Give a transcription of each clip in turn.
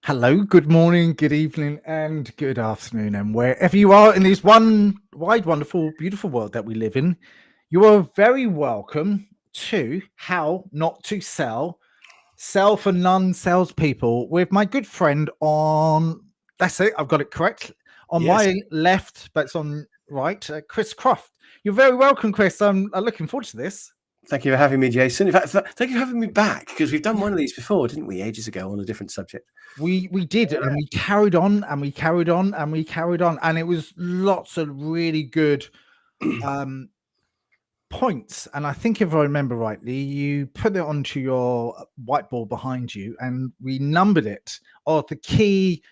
Hello, good morning, good evening, and good afternoon, and wherever you are in this one wide, wonderful, beautiful world that we live in, you are very welcome to How Not to Sell for Non-Salespeople with my good friend on, that's it, I've got it correct, on Yes. my left, but it's on right, Chris Croft. You're very welcome, Chris. I'm looking forward to this. Thank you for having me, Jason. In fact, thank you for having me back because we've done one of these before, didn't we, ages ago on a different subject? We did, and we carried on, and we carried on, and we carried on, and it was lots of really good points. And I think if I remember rightly, you put it onto your whiteboard behind you, and we numbered it, or the key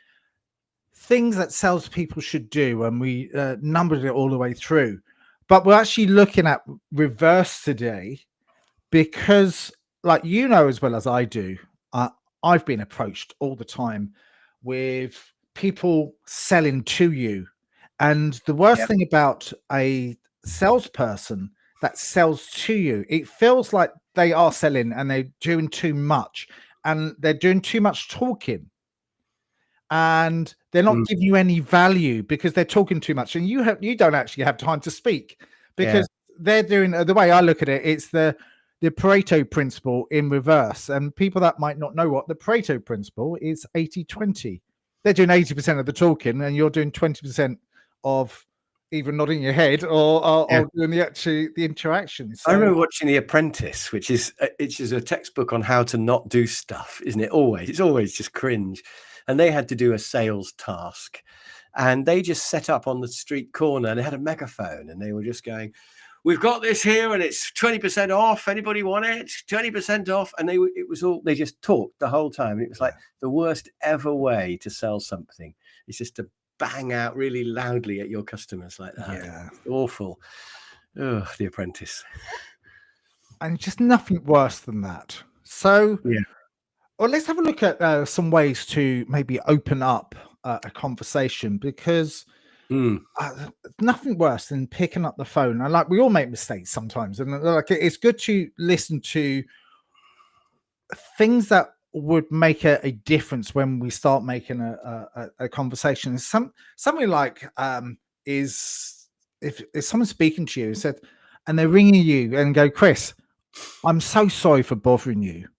things that salespeople should do, and we numbered it all the way through. But we're actually looking at reverse today because, like you know as well as I do, I've been approached all the time with people selling to you. And the worst Yep. thing about a salesperson that sells to you, it feels like they are selling and they're doing too much, and they're doing too much talking, and they're not Mm, giving you any value because they're talking too much, and you don't actually have time to speak yeah. because they're doing the way I look at it, it's the Pareto principle in reverse. And people that might not know what the Pareto principle is, 80-20. They're doing 80% of the talking and you're doing 20% of either nodding your head Yeah. or doing the interaction. I So remember watching The Apprentice, which is a textbook on how to not do stuff, isn't it? It's always just cringe. And they had to do a sales task, and they just set up on the street corner, and they had a megaphone, and they were just going, "We've got this here, and it's 20% off. Anybody want it? 20% off." And they just talked the whole time. And it was like the worst ever way to sell something. It's just to bang out really loudly at your customers like that. yeah, It's awful. Oh, The Apprentice. and just nothing worse than that. So Yeah. well, let's have a look at some ways to maybe open up a conversation, because Mm, nothing worse than picking up the phone. And like, we all make mistakes sometimes, and like, it's good to listen to things that would make a difference when we start making a conversation. Something like is if someone's speaking to you said, and they're ringing you and go, Chris, I'm so sorry for bothering you.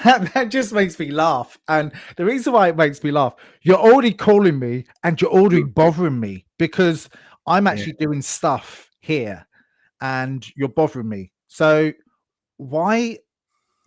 That just makes me laugh. And the reason why it makes me laugh, you're already calling me and you're already mm, bothering me because I'm yeah. actually doing stuff here and you're bothering me. So why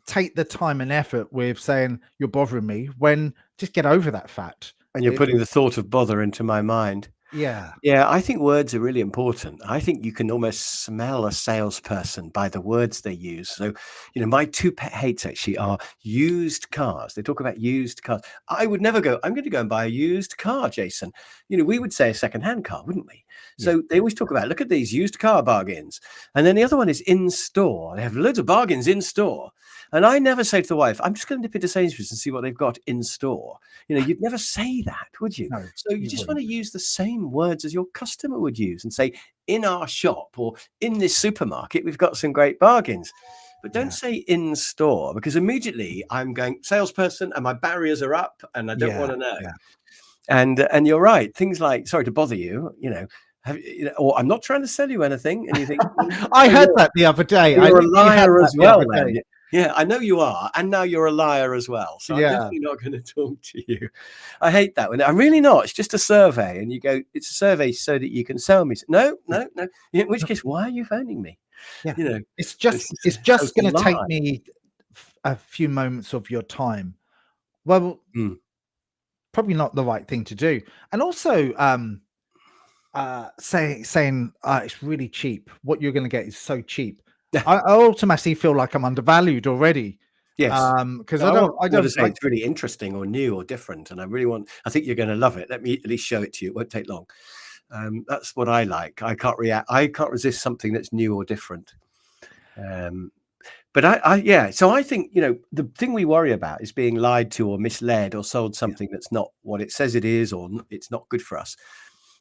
take the time and effort with saying you're bothering me when just get over that fact? And you're putting the thought of bother into my mind. Yeah. Yeah, I think words are really important. I think you can almost smell a salesperson by the words they use. So, my two pet hates actually are used cars. They talk about used cars. I would never go, I'm going to go and buy a used car, Jason. We would say a second-hand car, wouldn't we? Yeah. So they always talk about, look at these used car bargains. And then the other one is in store. They have loads of bargains in store. And I never say to the wife, I'm just going to nip into Sainsbury's and see what they've got in store. You'd never say that, would you? No, So you you just want wouldn't. to use the same words as your customer would use and say, in our shop or in this supermarket, we've got some great bargains. But don't Yeah. say in store, because immediately I'm going salesperson and my barriers are up and I don't want to know. Yeah. And you're right. Things like, sorry to bother you, or I'm not trying to sell you anything. And you think, I oh, heard that the other day. I you're a literally had liar that as the well other then. day. Yeah, I know you are. And now you're a liar as well. So I'm Yeah. definitely not going to talk to you. I hate that one. I'm really not. It's just a survey. And you go, it's a survey so that you can sell me. No. In which case, why are you phoning me? Yeah. It's It's just a going to take lie. me a few moments of your time. Well, Mm. probably not the right thing to do. And also, saying it's really cheap. What you're going to get is so cheap. I automatically feel like I'm undervalued already. Yes. Because I want I someone to don't say like. it's really interesting or new or different. And I think you're going to love it. Let me at least show it to you. It won't take long. That's what I like. I can't resist something that's new or different. But yeah, so I think, the thing we worry about is being lied to or misled or sold something that's not what it says it is, or it's not good for us.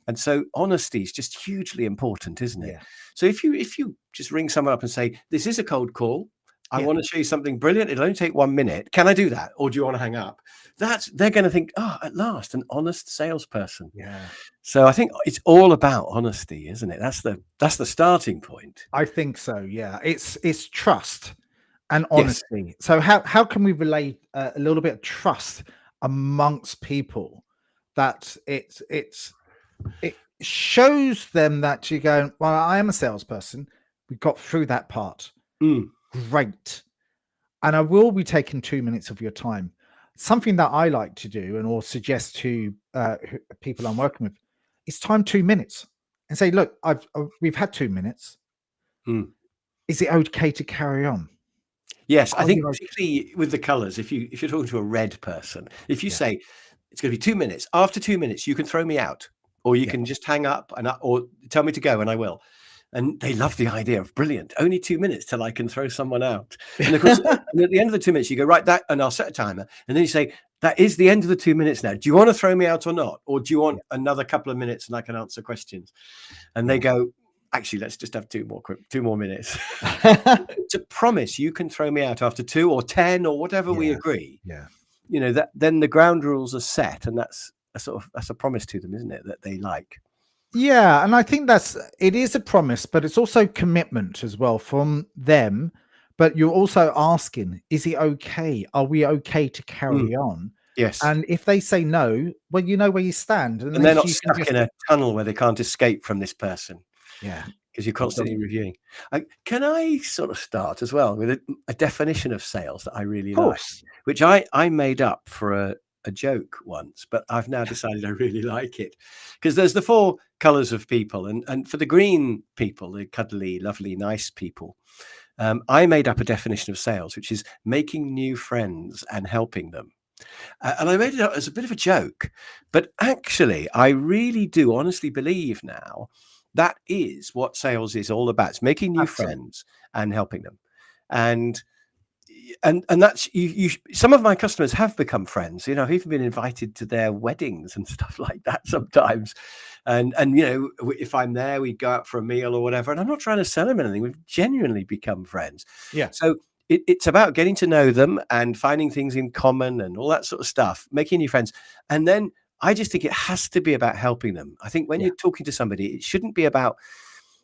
And so honesty is just hugely important, isn't it? Yeah. So if you just ring someone up and say, this is a cold call, I Yeah. want to show you something brilliant. It'll only take 1 minute. Can I do that? Or do you want to hang up? They're going to think, oh, at last, an honest salesperson. Yeah. So I think it's all about honesty, isn't it? That's the starting point. I think so. Yeah. It's trust and Yes. honesty. So how can we relate a little bit of trust amongst people that it shows them that you go, well, I am a salesperson. We got through that part. Mm. Great. And I will be taking 2 minutes of your time. Something that I like to do and or suggest to people I'm working with is time 2 minutes and say, look, we've had 2 minutes. Mm. Is it okay to carry on? Yes, I Are think you particularly with the colors, if you're talking to a red person, if you Yeah. say it's going to be 2 minutes, after 2 minutes, you can throw me out, or you Yeah. can just hang up or tell me to go and I will. And they love the idea of brilliant. Only 2 minutes till I can throw someone out. And of course, and at the end of the 2 minutes, you go, right, that, and I'll set a timer. And then you say, that is the end of the 2 minutes now. Do you want to throw me out or not? Or do you want another couple of minutes and I can answer questions? And they go, actually, let's just have 2 more minutes. To promise you can throw me out after 2 or 10 or whatever we agree. Yeah. You know, that then the ground rules are set, and that's a promise to them, isn't it? That they like. Yeah, and I think it is a promise, but it's also commitment as well from them. But you're also asking, is it okay? Are we okay to carry on? Yes. And if they say no, well, you know where you stand. And they're not stuck in a tunnel where they can't escape from this person. Yeah. Because you're constantly reviewing. Can I sort of start as well with a definition of sales that I really like, which I made up for a joke once, but I've now decided I really like it. Because there's the 4 colors of people, and for the green people, the cuddly, lovely, nice people, I made up a definition of sales, which is making new friends and helping them. And I made it up as a bit of a joke, but actually, I really do honestly believe now that is what sales is all about. It's making new friends and helping them. And that's you. Some of my customers have become friends. You know, I've even been invited to their weddings and stuff like that sometimes. And you know, if I'm there, we go out for a meal or whatever. And I'm not trying to sell them anything. We've genuinely become friends. Yeah. So it's about getting to know them and finding things in common and all that sort of stuff, making new friends. And then I just think it has to be about helping them. I think when you're talking to somebody, it shouldn't be about,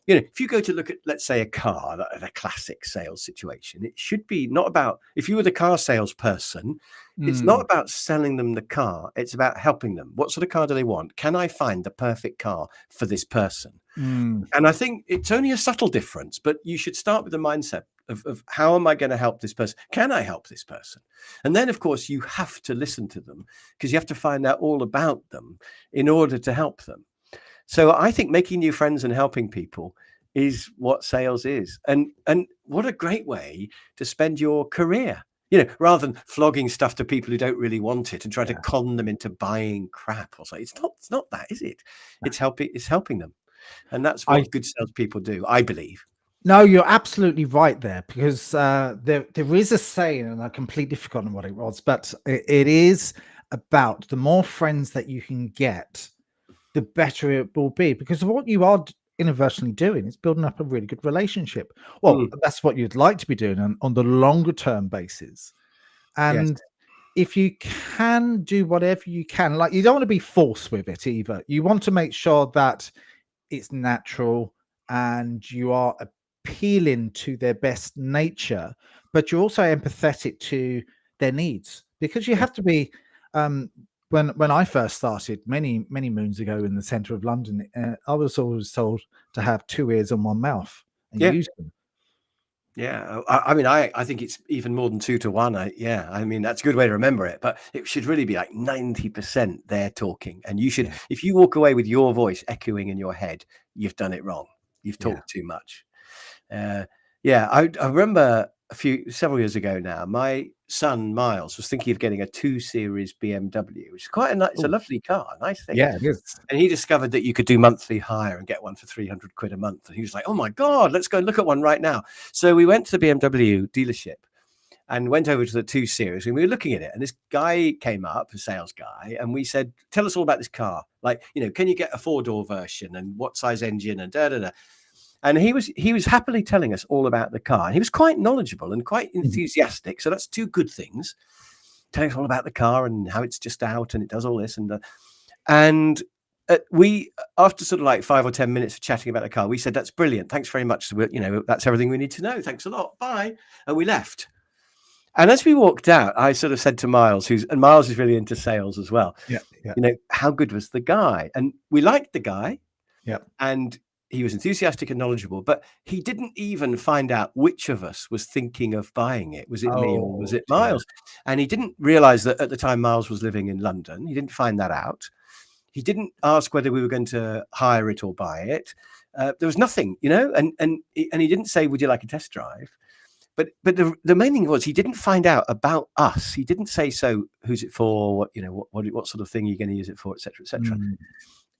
you know, if you go to look at, let's say, a car, a classic sales situation, it should be not about, if you were the car salesperson, it's not about selling them the car. It's about helping them. What sort of car do they want? Can I find the perfect car for this person? And I think it's only a subtle difference, but you should start with the mindset of how am I going to help this person? Can I help this person? And then, of course, you have to listen to them because you have to find out all about them in order to help them. So I think making new friends and helping people is what sales is. And what a great way to spend your career, you know, rather than flogging stuff to people who don't really want it and trying to con them into buying crap or something. It's not that, is it? It's helping them. And that's what good salespeople do, I believe. No, you're absolutely right there, because there is a saying, and I've completely forgotten what it was, but it is about the more friends that you can get, the better it will be, because what you are inadvertently doing is building up a really good relationship. Well, that's what you'd like to be doing on the longer term basis. And if you can do whatever you can, like, you don't want to be forced with it either. You want to make sure that it's natural and you are appealing to their best nature, but you're also empathetic to their needs, because you have to be. When I first started many moons ago in the center of London, I was always told to have 2 ears and 1 mouth and use them. Yeah, I mean, I think it's even more than 2 to 1. I mean, that's a good way to remember it, but it should really be like 90% they're talking. And you should, if you walk away with your voice echoing in your head, you've done it wrong. You've talked too much. I remember several years ago now, my son Miles was thinking of getting a 2 Series BMW, which is quite it's a lovely car, a nice thing. Yeah, it is. And he discovered that you could do monthly hire and get one for 300 quid a month. And he was like, oh my God, let's go and look at one right now. So we went to the BMW dealership and went over to the 2 Series, and we were looking at it. And this guy came up, a sales guy, and we said, tell us all about this car. Like, you know, can you get a 4-door version and what size engine and da-da-da. And he was happily telling us all about the car. And he was quite knowledgeable and quite enthusiastic. So that's two good things. Telling us all about the car and how it's just out and it does all this. And we, after sort of like 5 or 10 minutes of chatting about the car, we said, that's brilliant. Thanks very much. So that's everything we need to know. Thanks a lot. Bye. And we left. And as we walked out, I sort of said to Miles, and Miles is really into sales as well. Yeah. How good was the guy? And we liked the guy. Yeah. And he was enthusiastic and knowledgeable, but he didn't even find out which of us was thinking of buying it. Was it me or was it Miles? And he didn't realize that at the time Miles was living in London. He didn't find that out. He didn't ask whether we were going to hire it or buy it. There was nothing, and he didn't say, would you like a test drive? But the main thing was he didn't find out about us. He didn't say, so who's it for? What sort of thing are you going to use it for, et cetera, et cetera.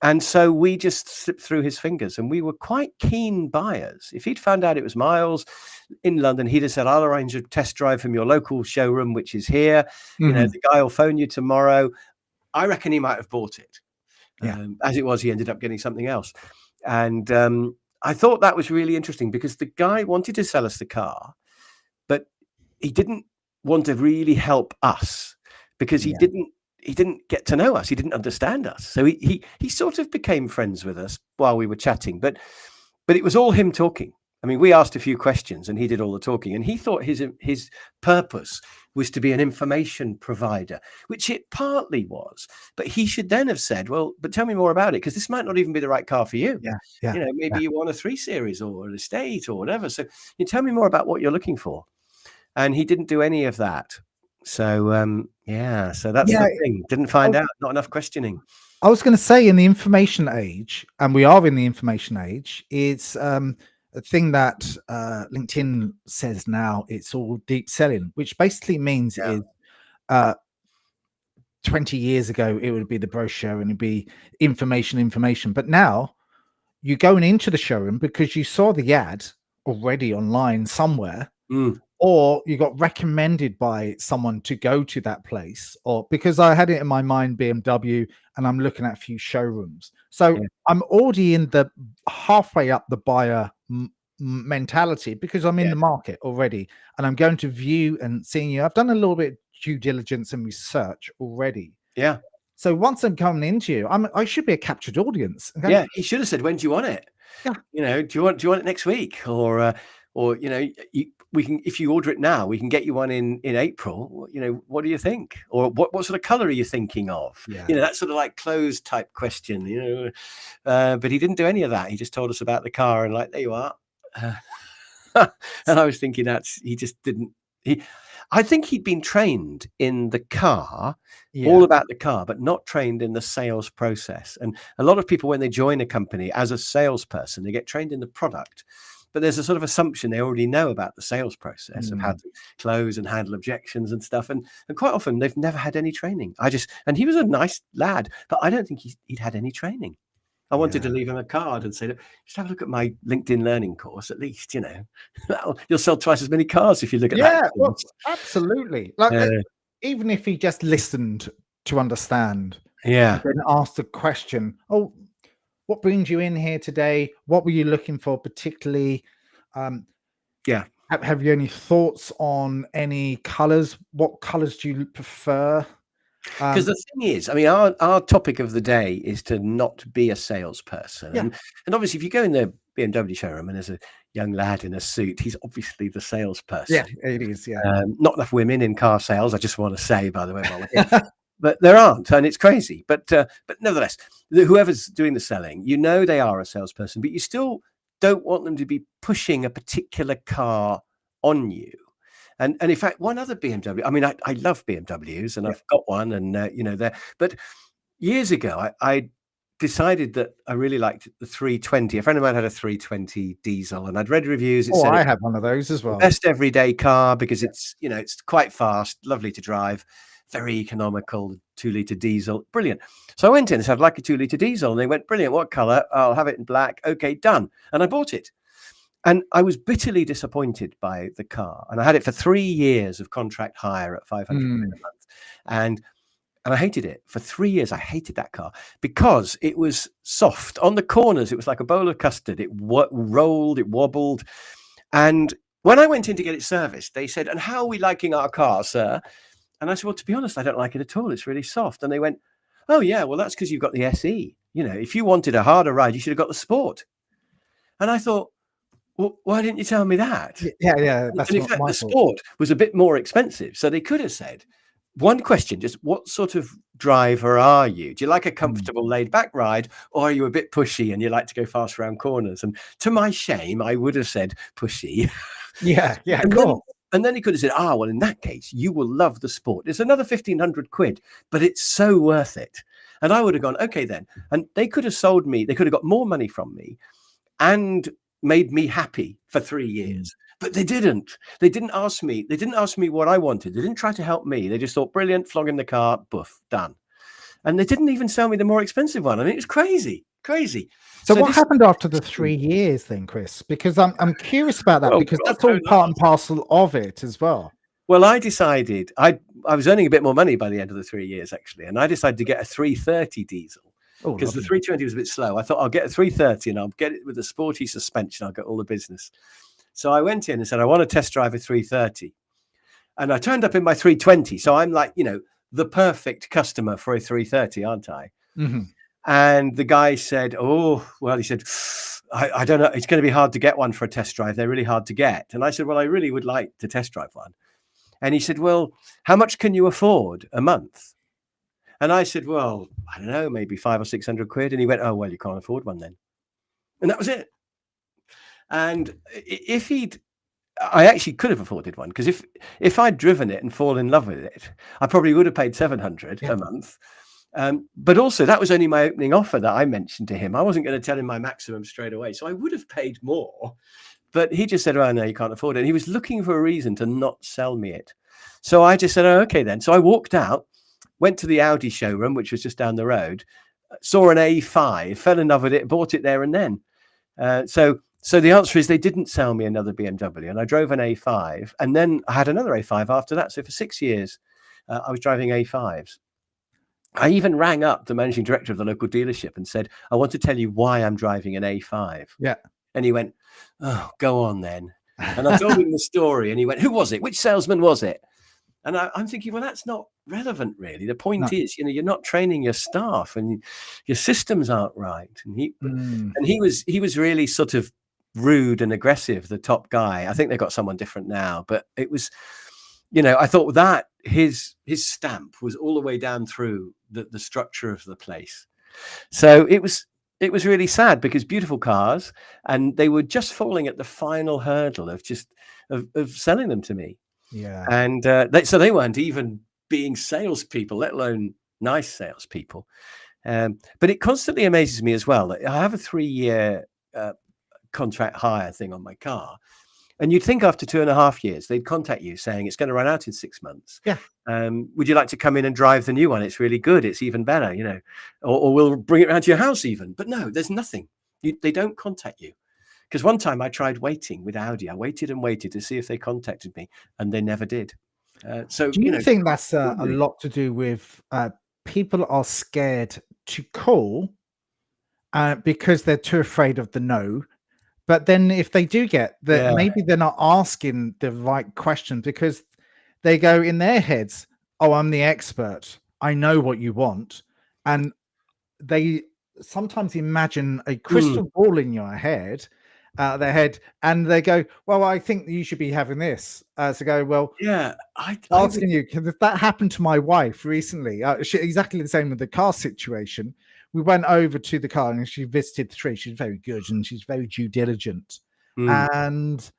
And so we just slipped through his fingers, and we were quite keen buyers. If he'd found out it was Miles in London, he'd have said, I'll arrange a test drive from your local showroom, which is here. The guy will phone you tomorrow. I reckon he might have bought it. As it was, he ended up getting something else. And I thought that was really interesting because the guy wanted to sell us the car, but he didn't want to really help us because he didn't get to know us. He didn't understand us. So he sort of became friends with us while we were chatting, but it was all him talking. I mean, we asked a few questions and he did all the talking, and he thought his purpose was to be an information provider, which it partly was, but he should then have said, well, but tell me more about it, because this might not even be the right car for you. Maybe you want a 3 Series or an estate or whatever. So you tell me more about what you're looking for. And he didn't do any of that. So, so that's the thing. Didn't find out, not enough questioning. I was going to say, in the information age, and we are in the information age, it's a thing that LinkedIn says now, it's all deep selling, which basically means is 20 years ago, it would be the brochure and it'd be information. But now you're going into the showroom because you saw the ad already online somewhere. Or you got recommended by someone to go to that place, or because I had it in my mind, BMW, and I'm looking at a few showrooms. So I'm already in the halfway up the buyer mentality because I'm in the market already, and I'm going to view and seeing you. I've done a little bit of due diligence and research already. Yeah. So once I'm coming into you, I should be a captured audience. Okay? Yeah. He should have said, when do you want it? Yeah. Do you want it next week? Or we can, if you order it now, we can get you one in April. What do you think? Or what sort of color are you thinking of? That sort of like closed type question, but he didn't do any of that. He just told us about the car and like, there you are. And I was thinking I think he'd been trained in the car, all about the car, but not trained in the sales process. And a lot of people, when they join a company as a salesperson, they get trained in the product. But there's a sort of assumption they already know about the sales process of how to close and handle objections and stuff. And quite often they've never had any training. And he was a nice lad, but I don't think he'd had any training. I wanted to leave him a card and say, look, just have a look at my LinkedIn learning course, at least, you'll sell twice as many cars if you look at that. Yeah, well, absolutely. Like, even if he just listened to understand, and then asked the question, what brings you in here today? What were you looking for particularly? Have you any thoughts on any colors? What colors do you prefer? Because the thing is, I mean, our topic of the day is to not be a salesperson. And obviously, if you go in the BMW showroom and there's a young lad in a suit, he's obviously the salesperson. Yeah, it is. Yeah. Not enough women in car sales, I just want to say, by the way, while we're here. But there aren't, and it's crazy. But nevertheless, whoever's doing the selling, they are a salesperson, but you still don't want them to be pushing a particular car on you. And in fact, one other BMW, I mean, I love BMWs, and I've got one, and there. But years ago, I decided that I really liked the 320. A friend of mine had a 320 diesel, and I'd read reviews. It said I have one of those as well. Best everyday car because it's it's quite fast, lovely to drive. Very economical, 2-litre diesel, brilliant. So I went in and said, I'd like a 2-litre diesel. And they went, brilliant, what color? I'll have it in black. Okay, done. And I bought it. And I was bitterly disappointed by the car. And I had it for 3 years of contract hire at 500 quid a month. And And I hated it for 3 years. I hated that car because it was soft on the corners. It was like a bowl of custard. It rolled, it wobbled. And when I went in to get it serviced, they said, "And how are we liking our car, sir?" And I said, "Well, to be honest, I don't like it at all. It's really soft." And they went, "Oh yeah, well, that's because you've got the SE. You know, if you wanted a harder ride, you should have got the Sport." And I thought, well, why didn't you tell me that? Yeah. That's And in not fact, my the fault. Sport was a bit more expensive. So they could have said, one question, just what sort of driver are you? Do you like a comfortable laid back ride, or are you a bit pushy and you like to go fast around corners? And to my shame, I would have said pushy. Yeah, And then, cool. and then he could have said, well, in that case, you will love the Sport. It's another 1,500 quid, but it's so worth it. And I would have gone, okay, then. And they could have sold me, they could have got more money from me and made me happy for 3 years. But they didn't. They didn't ask me. They didn't ask me what I wanted. They didn't try to help me. They just thought, brilliant, flogging the car, boof, done. And they didn't even sell me the more expensive one. I mean, it was crazy. So what happened after the 3 years then, Chris? Because I'm curious about that, because that's all part and parcel of it as well. Well, I decided I was earning a bit more money by the end of the 3 years, actually. And I decided to get a 330 diesel because the 320 was a bit slow. I thought I'll get a 330 and I'll get it with a sporty suspension. I'll get all the business. So I went in and said, I want to test drive a 330. And I turned up in my 320. So I'm like, the perfect customer for a 330, aren't I? Mm-hmm. And the guy said, he said, I don't know. It's going to be hard to get one for a test drive. They're really hard to get. And I said, well, I really would like to test drive one. And he said, well, how much can you afford a month? And I said, well, I don't know, maybe 500 or 600 quid. And he went, oh, well, you can't afford one then. And that was it. And I actually could have afforded one, because if I'd driven it and fallen in love with it, I probably would have paid 700 a month. But also that was only my opening offer that I mentioned to him. I wasn't going to tell him my maximum straight away. So I would have paid more, but he just said, oh no, you can't afford it. And he was looking for a reason to not sell me it. So I just said, oh, okay then. So I walked out, went to the Audi showroom, which was just down the road, saw an A5, fell in love with it, bought it there and then. So the answer is they didn't sell me another BMW, and I drove an A5, and then I had another A5 after that. So for 6 years, I was driving A5s. I even rang up the managing director of the local dealership and said, I want to tell you why I'm driving an A5. Yeah. And he went, oh, go on then. And I told him the story, and he went, who was it? Which salesman was it? And I'm thinking, well, that's not relevant, really. The point is, you're not training your staff, and your systems aren't right. And he was really sort of rude and aggressive, the top guy. I think they got someone different now, but it was, I thought that his stamp was all the way down through the structure of the place. So it was really sad, because beautiful cars, and they were just falling at the final hurdle of selling them to me. Yeah. And so they weren't even being salespeople, let alone nice salespeople. But it constantly amazes me as well that I have a 3-year contract hire thing on my car, and you'd think after 2.5 years they'd contact you saying it's going to run out in 6 months. Yeah. Would you like to come in and drive the new one? It's really good. It's even better, or we'll bring it around to your house even. But no, there's nothing. They don't contact you. Because one time I tried waiting with Audi. I waited and waited to see if they contacted me, and they never did. So do you think that's a lot to do with people are scared to call because they're too afraid of the no? But then if they do get that, maybe they're not asking the right questions, because they go in their heads, oh, I'm the expert, I know what you want. And they sometimes imagine a crystal ball in your head, their head, and they go, well, I think you should be having this. So go, well, yeah, asking you, because that happened to my wife recently. Exactly the same with the car situation. We went over to the car and she visited the tree. She's very good and she's very due diligent. And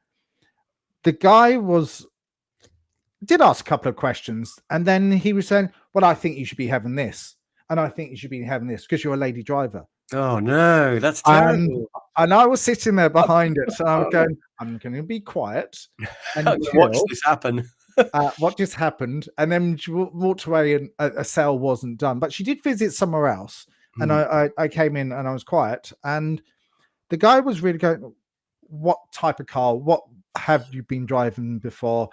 the guy did ask a couple of questions, and then he was saying, well, I think you should be having this, and I think you should be having this because you're a lady driver. Oh no, that's terrible. And I was sitting there behind it, so I was going, I'm going to be quiet and watch this happen. What just happened? And then she walked away, and a sale wasn't done, but she did visit somewhere else. And I came in and I was quiet, and the guy was really going, what type of car? What have you been driving before?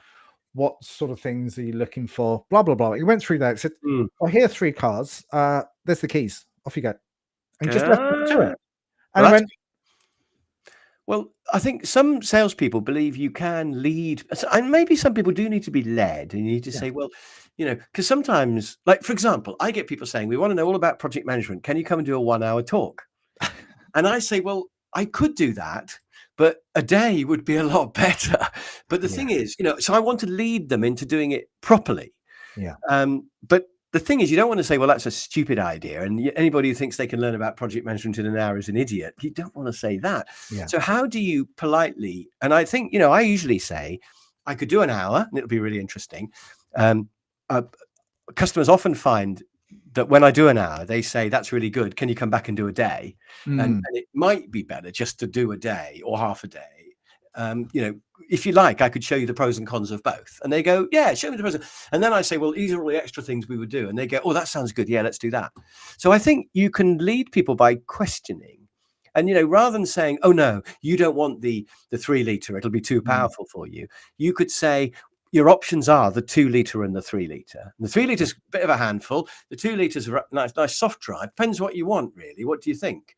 what sort of things are you looking for? Blah, blah, blah. He went through that. He said, Mm. "I hear 3 cars. There's the keys. Off you go." And just left me to Ah, it. well, And I that's went, well. I think some salespeople believe you can lead, and maybe some people do need to be led. And you need to yeah, say, well, because sometimes, like for example, I get people saying, "We want to know all about project management. Can you come and do a 1 hour talk?" And I say, well, I could do that, but a day would be a lot better. But the yeah, thing is, so I want to lead them into doing it properly. yeah, But the thing is, you don't want to say, well, that's a stupid idea. And anybody who thinks they can learn about project management in an hour is an idiot. You don't want to say that. yeah, So how do you politely, and I think, I usually say I could do an hour and it'll be really interesting. Um, uh, Customers often find that when I do an hour, they say, that's really good. Can you come back and do a day? And mm, it might be better just to do a day or half a day. If you like, I could show you the pros and cons of both. And they go, yeah, show me the pros. And then I say, well, these are all the extra things we would do. And they go, oh, that sounds good. Yeah, let's do that. So I think you can lead people by questioning. And, rather than saying, oh, no, you don't want the 3 liter, it'll be too mm, powerful for you. You could say, your options are the 2 liter and the 3 liter. And the 3 liters a bit of a handful. The 2 liters are nice soft drive. Depends what you want, really. What do you think?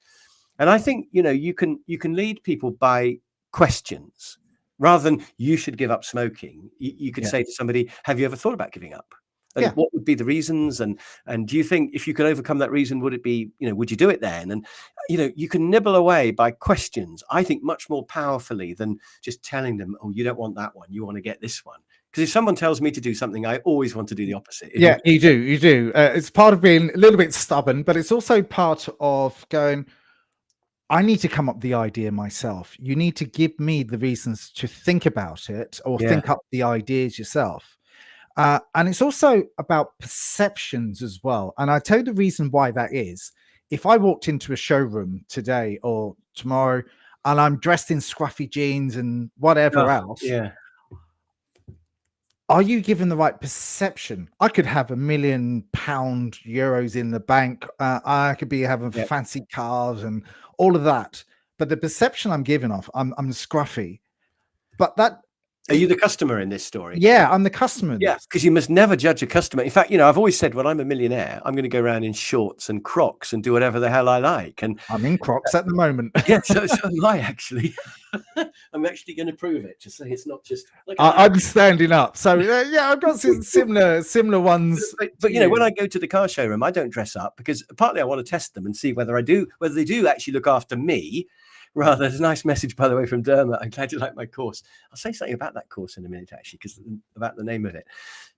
And I think, you can lead people by questions rather than you should give up smoking. You could yeah, say to somebody, have you ever thought about giving up? And yeah, what would be the reasons? And do you think if you could overcome that reason, would it be, would you do it then? And, you can nibble away by questions, I think much more powerfully than just telling them, oh, you don't want that one. You want to get this one. Because if someone tells me to do something, I always want to do the opposite. yeah. You do, you do. It's part of being a little bit stubborn, but it's also part of going, I need to come up with the idea myself. You need to give me the reasons to think about it or Yeah. think up the ideas yourself. And it's also about perceptions as well. And I tell you the reason why that is. If I walked into a showroom today or tomorrow and I'm dressed in scruffy jeans and whatever Oh, else, yeah. are you given the right perception? I could have £1 million euros in the bank. I could be having Yep. fancy cars and all of that. But the perception I'm giving off, I'm scruffy. But that, Are you the customer in this story? yeah, I'm the customer in Yeah, this. because you must never judge a customer. In fact, I've always said when I'm a millionaire, I'm going to go around in shorts and Crocs and do whatever the hell I like. And I'm in Crocs at the moment. yeah, so am I actually. I'm actually going to prove it to say it's not just. Look at that. I'm standing up. So yeah, I've got some similar ones. But when I go to the car showroom, I don't dress up because partly I want to test them and see whether they do actually look after me. Rather, there's a nice message, by the way, from Dermot. I'm glad you like my course. I'll say something about that course in a minute, actually, because about the name of it.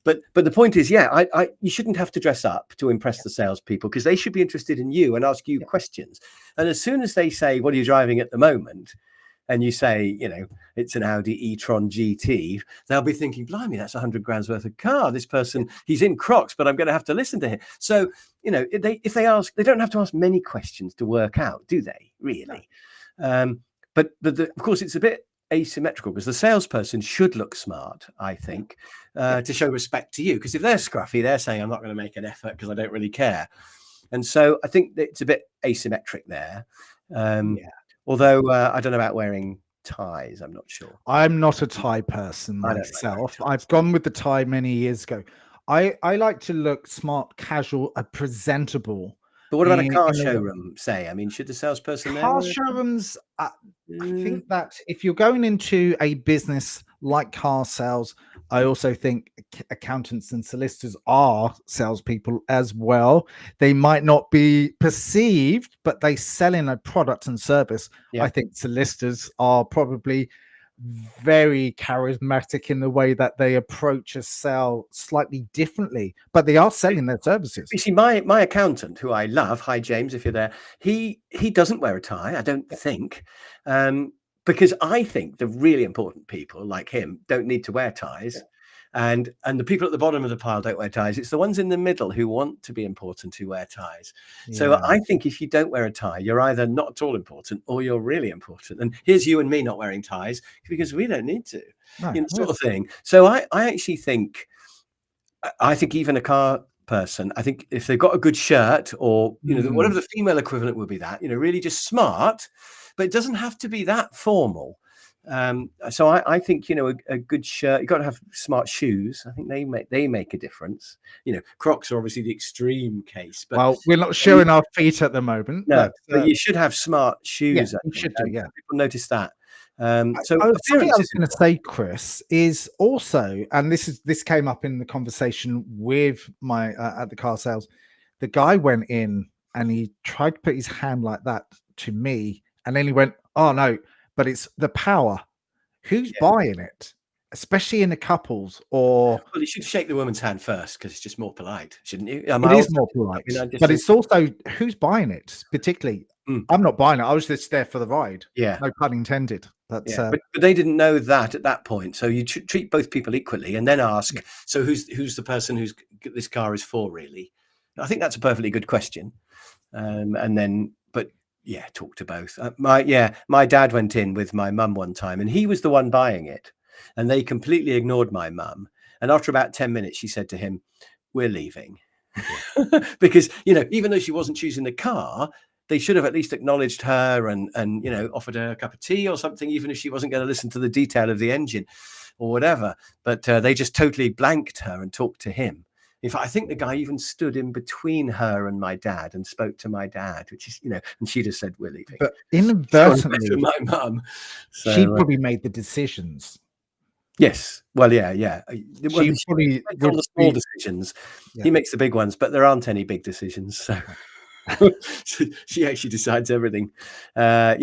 But the point is, yeah, you shouldn't have to dress up to impress the salespeople because they should be interested in you and ask you questions. And as soon as they say, "What are you driving at the moment?" and you say, it's an Audi e-tron GT, they'll be thinking, blimey, that's 100 grand's worth of car. This person, he's in Crocs, but I'm going to have to listen to him. So, if they ask, they don't have to ask many questions to work out, do they? Really? But of course, it's a bit asymmetrical because the salesperson should look smart, I think, to show respect to you. Because if they're scruffy, they're saying, I'm not going to make an effort because I don't really care. And so I think that it's a bit asymmetric there. Although I don't know about wearing ties, I'm not sure. I'm not a tie person myself. I've gone with the tie many years ago. I like to look smart, casual, presentable. But what about a car showroom, say? I mean, should the salesperson car showrooms, I think that if you're going into a business like car sales, I also think accountants and solicitors are salespeople as well. They might not be perceived, but they sell in a product and service. Yeah. I think solicitors are probably very charismatic in the way that they approach a sale slightly differently, but they are selling their services. You see, my accountant, who I love, hi James, if you're there, he doesn't wear a tie, I don't think, because I think the really important people like him don't need to wear ties. And the people at the bottom of the pile don't wear ties. It's the ones in the middle who want to be important who wear ties. So I think if you don't wear a tie, you're either not at all important or you're really important. And here's you and me not wearing ties because we don't need to, sort of thing. So I actually think, even a car person, I think if they've got a good shirt or, whatever the female equivalent would be that, really just smart, but it doesn't have to be that formal. So I think, you know, a good shirt, you've got to have smart shoes. I think they make a difference. You know, Crocs are obviously the extreme case, but Well, we're not showing our feet at the moment, no, but you should have smart yeah, shoes. I you think, should do. Yeah. people notice that. So Something I appearance was is going to say, Chris, is also, and this came up in the conversation with my at the car sales. The guy went in and he tried to put his hand like that to me, and then he went, "Oh no, but it's the power. Who's buying it, especially in the couples or." Well, you should shake the woman's hand first because it's just more polite, shouldn't you? It is more polite, but it's also who's buying it, particularly. I'm not buying it. I was just there for the ride. Yeah. No pun intended. But they didn't know that at that point. So you treat both people equally and then ask, so who's the person who's this car is for, really? I think that's a perfectly good question. And then, but yeah, talk to both. My dad went in with my mum one time and he was the one buying it. And they completely ignored my mum. And after about 10 minutes, she said to him, "We're leaving." Because, you know, even though she wasn't choosing the car, they should have at least acknowledged her and you know, offered her a cup of tea or something, even if she wasn't going to listen to the detail of the engine or whatever. But they just totally blanked her and talked to him. In fact, I think the guy even stood in between her and my dad and spoke to my dad, which is, you know, and she just said, "We're leaving." But inadvertently, my mum, she probably made the decisions. Yes. Well, yeah. Well, She probably on the small decisions. He makes the big ones, but there aren't any big decisions. So she actually decides everything. So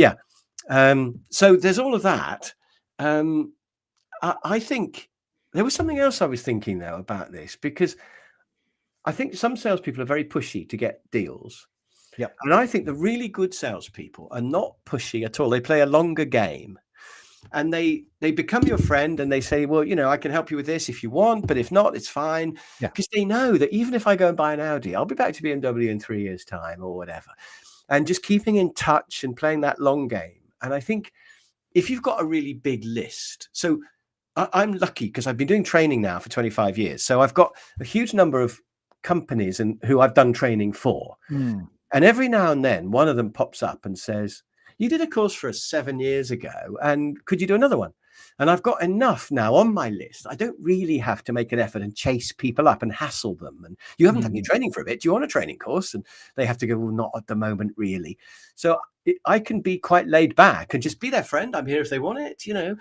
there's all of that. I think there was something else I was thinking though about this, because I think some salespeople are very pushy to get deals. Yeah. And I think the really good salespeople are not pushy at all. They play a longer game. And they become your friend and they say, "Well, you know, I can help you with this if you want, but if not, it's fine." Because they know that even if I go and buy an Audi, I'll be back to BMW in 3 years' time or whatever. And just keeping in touch and playing that long game. And I think if you've got a really big list, so I'm lucky because I've been doing training now for 25 years. So I've got a huge number of companies and who I've done training for. And every now and then one of them pops up and says, "You did a course for us 7 years ago, and could you do another one?" And I've got enough now on my list. I don't really have to make an effort and chase people up and hassle them. And you haven't done your training for a bit. Do you want a training course? And they have to go, "Well, not at the moment, really." So I can be quite laid back and just be their friend. I'm here if they want it, you know,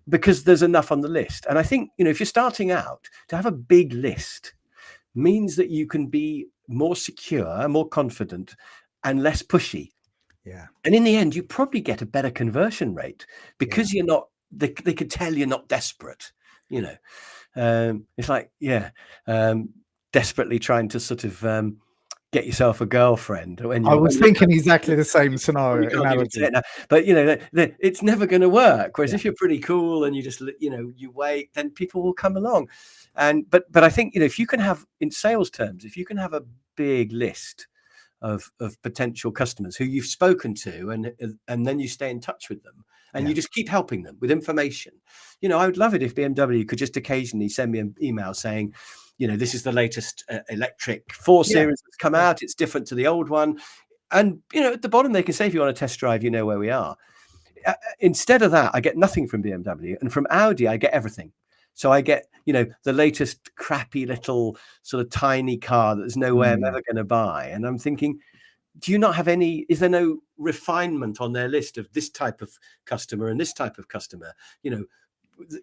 because there's enough on the list. And I think, you know, if you're starting out, to have a big list means that you can be more secure, more confident, and less pushy. Yeah. And in the end, you probably get a better conversion rate because you're not, they could tell you're not desperate, you know. It's like, desperately trying to sort of get yourself a girlfriend. I was thinking exactly the same scenario. But, you know, it's never going to work. Whereas if you're pretty cool and you just, you know, you wait, then people will come along. And but I think, you know, if you can have, in sales terms, if you can have a big list of potential customers who you've spoken to, and then you stay in touch with them and you just keep helping them with information. You know, I would love it if BMW could just occasionally send me an email saying, you know, "This is the latest electric 4 Series that's come out. It's different to the old one." And, you know, at the bottom, they can say, "If you want a test drive, you know where we are." Instead of that, I get nothing from BMW, and from Audi, I get everything. So I get, you know, the latest crappy little sort of tiny car that there's no way I'm ever going to buy. And I'm thinking, do you not have any, is there no refinement on their list of this type of customer and this type of customer? You know,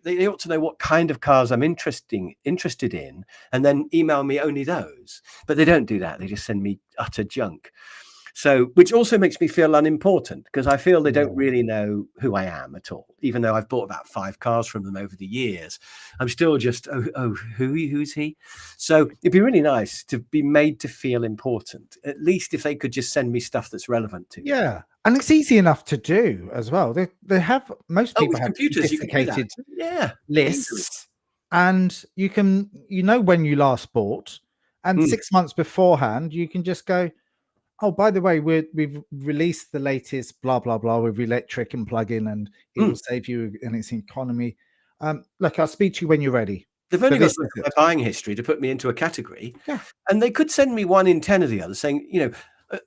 they ought to know what kind of cars I'm interested in, and then email me only those. But they don't do that. They just send me utter junk. So, which also makes me feel unimportant, because I feel they don't really know who I am at all. Even though I've bought about 5 cars from them over the years, I'm still just, who's he? So it'd be really nice to be made to feel important, at least if they could just send me stuff that's relevant to me. Yeah. And it's easy enough to do as well. They have, most people have computers, sophisticated lists, easily. and you can, you know, when you last bought, and 6 months beforehand, you can just go, "Oh, by the way, we've released the latest blah, blah, blah with electric and plug-in, and it will save you, and it's economy. Look, I'll speak to you when you're ready." They've only got to look at my buying history to put me into a category. And they could send me 1 in 10 of the others saying, you know,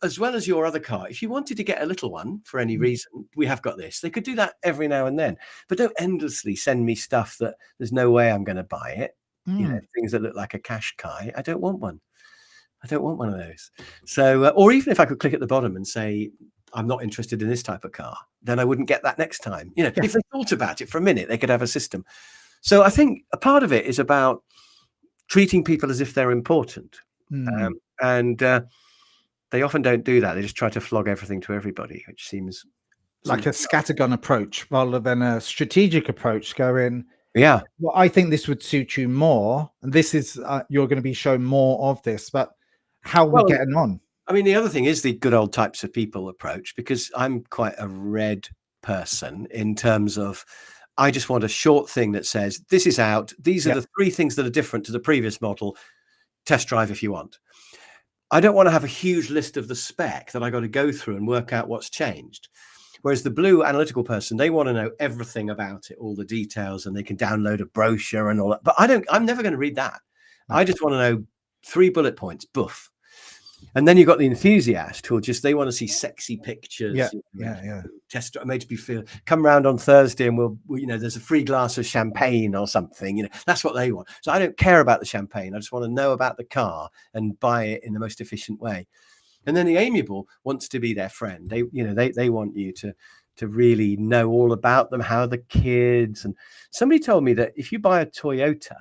as well as your other car, if you wanted to get a little one for any reason, we have got this. They could do that every now and then, but don't endlessly send me stuff that there's no way I'm going to buy it. Things that look like a Qashqai. I don't want one. I don't want one of those. So, or even if I could click at the bottom and say, I'm not interested in this type of car, then I wouldn't get that next time. If they thought about it for a minute, they could have a system. So I think a part of it is about treating people as if they're important. And they often don't do that. They just try to flog everything to everybody, which seems like a scattergun approach rather than a strategic approach. Going, yeah, well, I think this would suit you more, and this is you're going to be shown more of this. But how are we getting on? I mean, the other thing is the good old types of people approach, because I'm quite a red person in terms of I just want a short thing that says this is out. These are the 3 things that are different to the previous model. Test drive if you want. I don't want to have a huge list of the spec that I got to go through and work out what's changed. Whereas the blue analytical person, they want to know everything about it, all the details, and they can download a brochure and all that. But I'm never going to read that. I just want to know 3 bullet points, boof. And then you've got the enthusiast who they want to see sexy pictures. Test drive, made me feel, come round on Thursday and we'll there's a free glass of champagne or something. That's what they want. So I don't care about the champagne. I just want to know about the car and buy it in the most efficient way. And then the amiable wants to be their friend. They want you to really know all about them, how the kids. And somebody told me that if you buy a Toyota,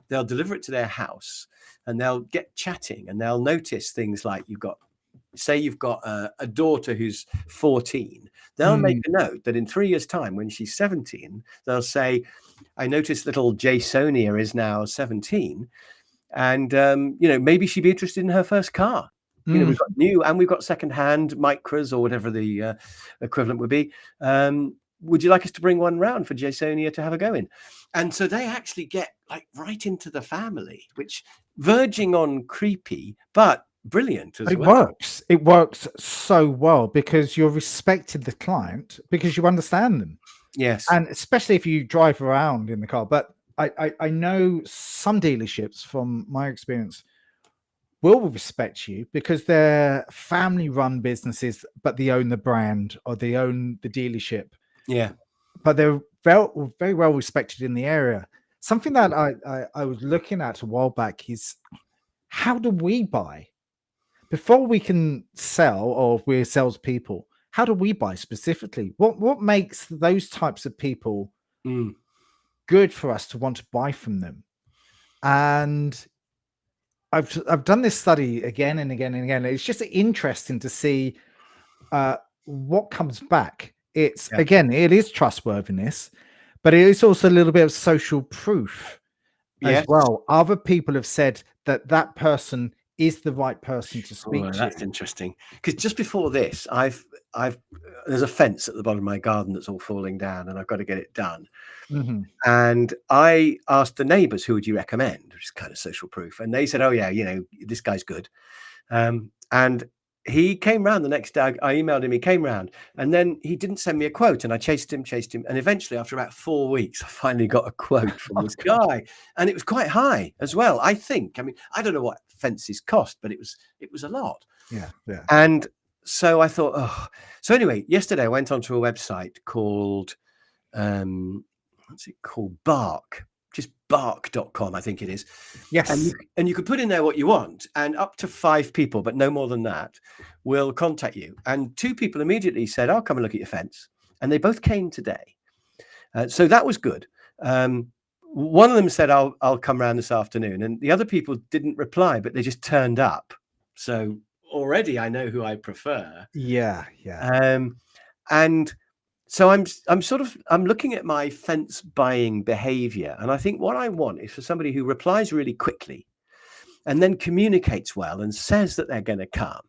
they'll deliver it to their house and they'll get chatting and they'll notice things like you've got a daughter who's 14. They'll make a note that in 3 years' time, when she's 17, they'll say, I noticed little Jasonia is now 17. And, maybe she'd be interested in her first car. We've got new and we've got secondhand Micras or whatever the equivalent would be. Would you like us to bring one round for Jasonia to have a go in? And so they actually get right into the family, which verging on creepy, but brilliant as well. It works so well because you're respecting the client because you understand them. Yes. And especially if you drive around in the car. But I know some dealerships from my experience will respect you because they're family run businesses, but they own the brand or they own the dealership. Yeah. But they're very, very well respected in the area. Something that I was looking at a while back is how do we buy? Before we can sell, or if we're salespeople, how do we buy specifically? What makes those types of people good for us to want to buy from them? And I've done this study again and again and again. It's just interesting to see what comes back. Again, it is trustworthiness, but it is also a little bit of social proof as well. Other people have said that person is the right person to speak to. That's interesting. Because just before this, there's a fence at the bottom of my garden that's all falling down, and I've got to get it done. And I asked the neighbours, who would you recommend, which is kind of social proof, and they said, "Oh yeah, this guy's good." And he came round the next day. I emailed him. He came round, and then he didn't send me a quote, and I chased him, and eventually, after about 4 weeks, I finally got a quote from this guy, and it was quite high as well. I think. I mean, I don't know what fences cost, but it was a lot. Yeah. And so I thought, oh. So anyway, yesterday I went onto a website called what's it called? Bark. Just bark.com, I think it is. Yes. And you could put in there what you want, and up to 5 people, but no more than that, will contact you. And 2 people immediately said, I'll come and look at your fence. And they both came today. So that was good. One of them said, I'll come round this afternoon. And the other people didn't reply, but they just turned up. So already I know who I prefer. Yeah. And so I'm looking at my fence buying behavior. And I think what I want is for somebody who replies really quickly and then communicates well and says that they're going to come.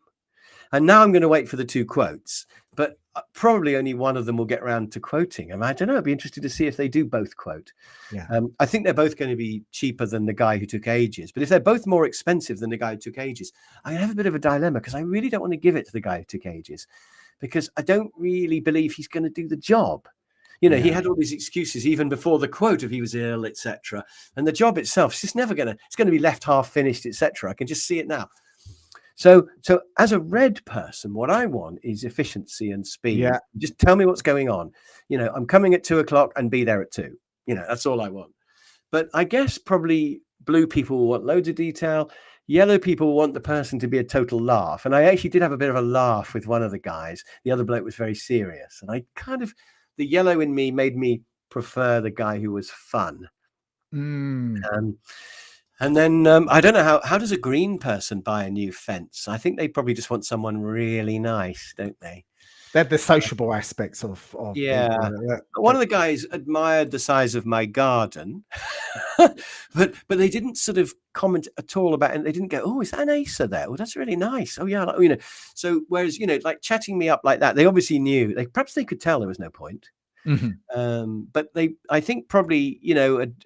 And now I'm going to wait for the 2 quotes, but probably only one of them will get around to quoting. And I don't know, I'd be interested to see if they do both quote. Yeah. I think they're both going to be cheaper than the guy who took ages. But if they're both more expensive than the guy who took ages, I have a bit of a dilemma because I really don't want to give it to the guy who took ages, because I don't really believe he's going to do the job. He had all these excuses even before the quote of he was ill, etc. And the job itself, it's just never going to be left half finished, etc. I can just see it now. So as a red person, what I want is efficiency and speed. Yeah. Just tell me what's going on. I'm coming at 2 o'clock and be there at 2. That's all I want. But I guess probably blue people will want loads of detail. Yellow people want the person to be a total laugh. And I actually did have a bit of a laugh with one of the guys. The other bloke was very serious. And the yellow in me made me prefer the guy who was fun. And then I don't know how does a green person buy a new fence? I think they probably just want someone really nice, don't they? They're the sociable aspects of Yeah. people. One of the guys admired the size of my garden, but they didn't sort of comment at all about it. And they didn't go, "Oh, is that an Acer there? Oh, that's really nice. Oh, yeah." So whereas, like chatting me up like that, they obviously knew. Perhaps they could tell there was no point. But I think probably,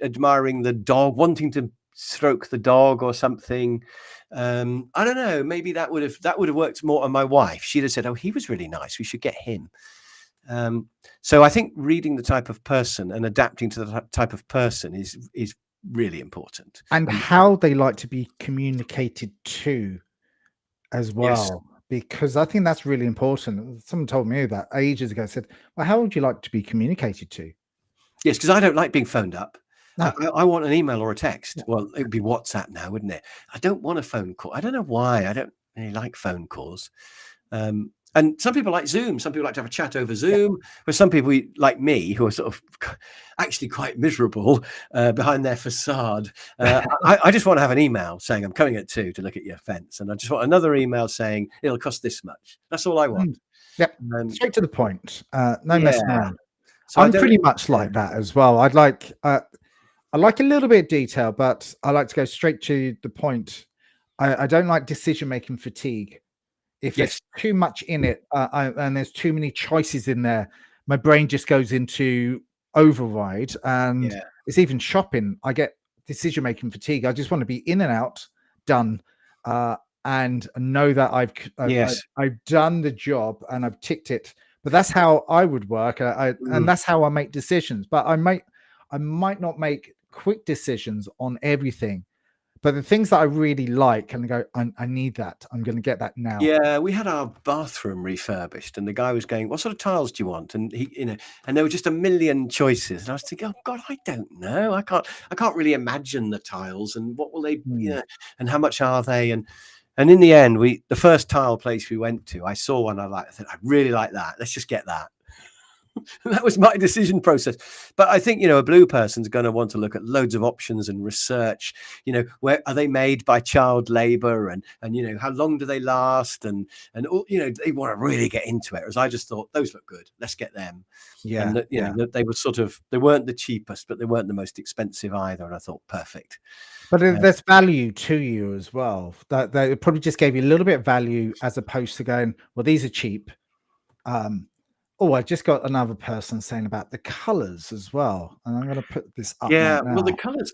admiring the dog, wanting to stroke the dog or something. I don't know. Maybe that would have worked more on my wife. She'd have said, "Oh, he was really nice. We should get him." So I think reading the type of person and adapting to the type of person is really important. And how they like to be communicated to as well. Yes. Because I think that's really important. Someone told me that ages ago. Said, "Well, how would you like to be communicated to?" Yes, because I don't like being phoned up. No. I want an email or a text. Yeah. Well, it would be WhatsApp now, wouldn't it? I don't want a phone call. I don't know why. I don't really like phone calls. And some people like Zoom. Some people like to have a chat over Zoom. Where some people like me, who are sort of actually quite miserable behind their facade. I just want to have an email saying I'm coming at 2 to look at your fence, and I just want another email saying it'll cost this much. That's all I want. Yep. Straight to the point. No messing around. So I'm pretty much like that as well. I like a little bit of detail, but I like to go straight to the point. I don't like decision-making fatigue. If there's too much in it and there's too many choices in there, my brain just goes into override. And it's even shopping. I get decision-making fatigue. I just want to be in and out, done, and know that I've done the job and I've ticked it. But that's how I would work, and that's how I make decisions. But I might not make quick decisions on everything. But the things that I really like, and I go, I need that. I'm going to get that now. Yeah, we had our bathroom refurbished, and the guy was going, "What sort of tiles do you want?" And he, and there were just a million choices. And I was thinking, "Oh God, I don't know. I can't really imagine the tiles, and what will they, and how much are they?" And in the end, the first tile place we went to, I saw one I liked. I said, "I really like that. Let's just get that." And that was my decision process. But I think, a blue person's going to want to look at loads of options and research, where are they made by child labor, and how long do they last, and all, they want to really get into it. Whereas I just thought those look good. Let's get them. Yeah. And they were they weren't the cheapest, but they weren't the most expensive either. And I thought, perfect. But there's value to you as well. That it probably just gave you a little bit of value as opposed to going, well, these are cheap. Oh, I just got another person saying about the colors as well, and I'm going to put this up. Yeah, right now. well, the colors,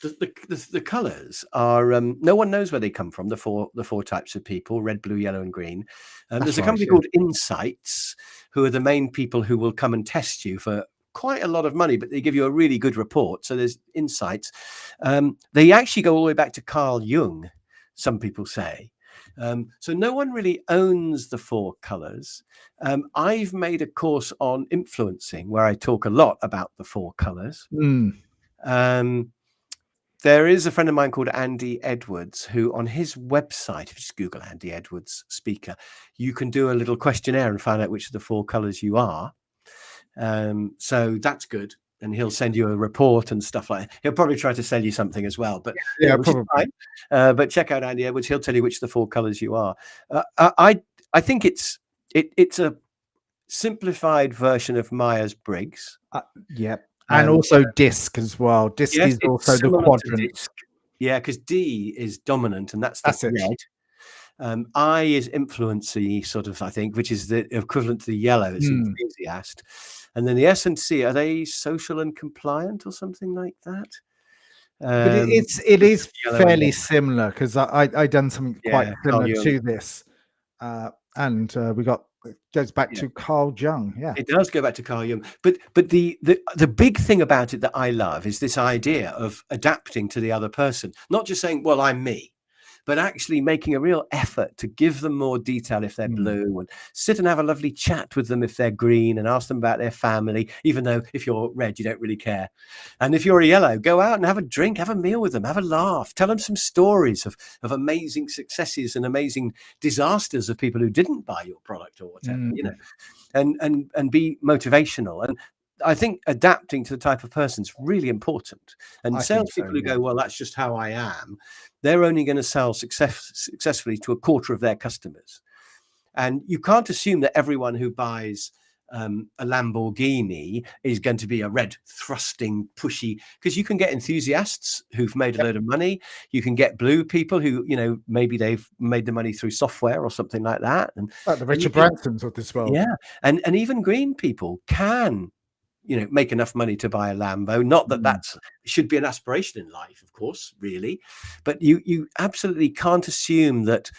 the colors are no one knows where they come from. The four types of people: red, blue, yellow, and green. There's a company called Insights, who are the main people who will come and test you for quite a lot of money, but they give you a really good report. So there's Insights. They actually go all the way back to Carl Jung, some people say. So no one really owns the 4 colors. I've made a course on influencing where I talk a lot about the 4 colors. There is a friend of mine called Andy Edwards, who on his website, if you just Google Andy Edwards speaker, you can do a little questionnaire and find out which of the 4 colors you are. So that's good. And he'll send you a report and stuff like that. He'll probably try to sell you something as well. But probably. But check out Andy Edwards. He'll tell you which of the 4 colors you are. I think it's a simplified version of Myers-Briggs. And also DISC as well. DISC is also the quadrant. Yeah, because D is dominant, and that's red. I is influency, sort of, I think, which is the equivalent to the yellow. It's enthusiast. And then the S and C, are they social and compliant or something like that? But it is fairly similar, because I done something quite similar to this. And it goes back to Carl Jung. Yeah, it does go back to Carl Jung. But the big thing about it that I love is this idea of adapting to the other person, not just saying, well, I'm me, but actually making a real effort to give them more detail if they're blue, and sit and have a lovely chat with them if they're green, and ask them about their family, even though if you're red, you don't really care. And if you're a yellow, go out and have a drink, have a meal with them, have a laugh, tell them some stories of amazing successes and amazing disasters of people who didn't buy your product or whatever, you know, and be motivational. And I think adapting to the type of person is really important. And salespeople who go, well, that's just how I am, they're only going to sell successfully to a quarter of their customers. And you can't assume that everyone who buys a Lamborghini is going to be a red thrusting pushy, because you can get enthusiasts who've made a load of money. You can get blue people who, you know, maybe they've made the money through software or something like that. And like the Richard Bransons of this world. Yeah. And even green people can, you know, make enough money to buy a Lambo. Not that that's should be an aspiration in life, of course, really, but you absolutely can't assume that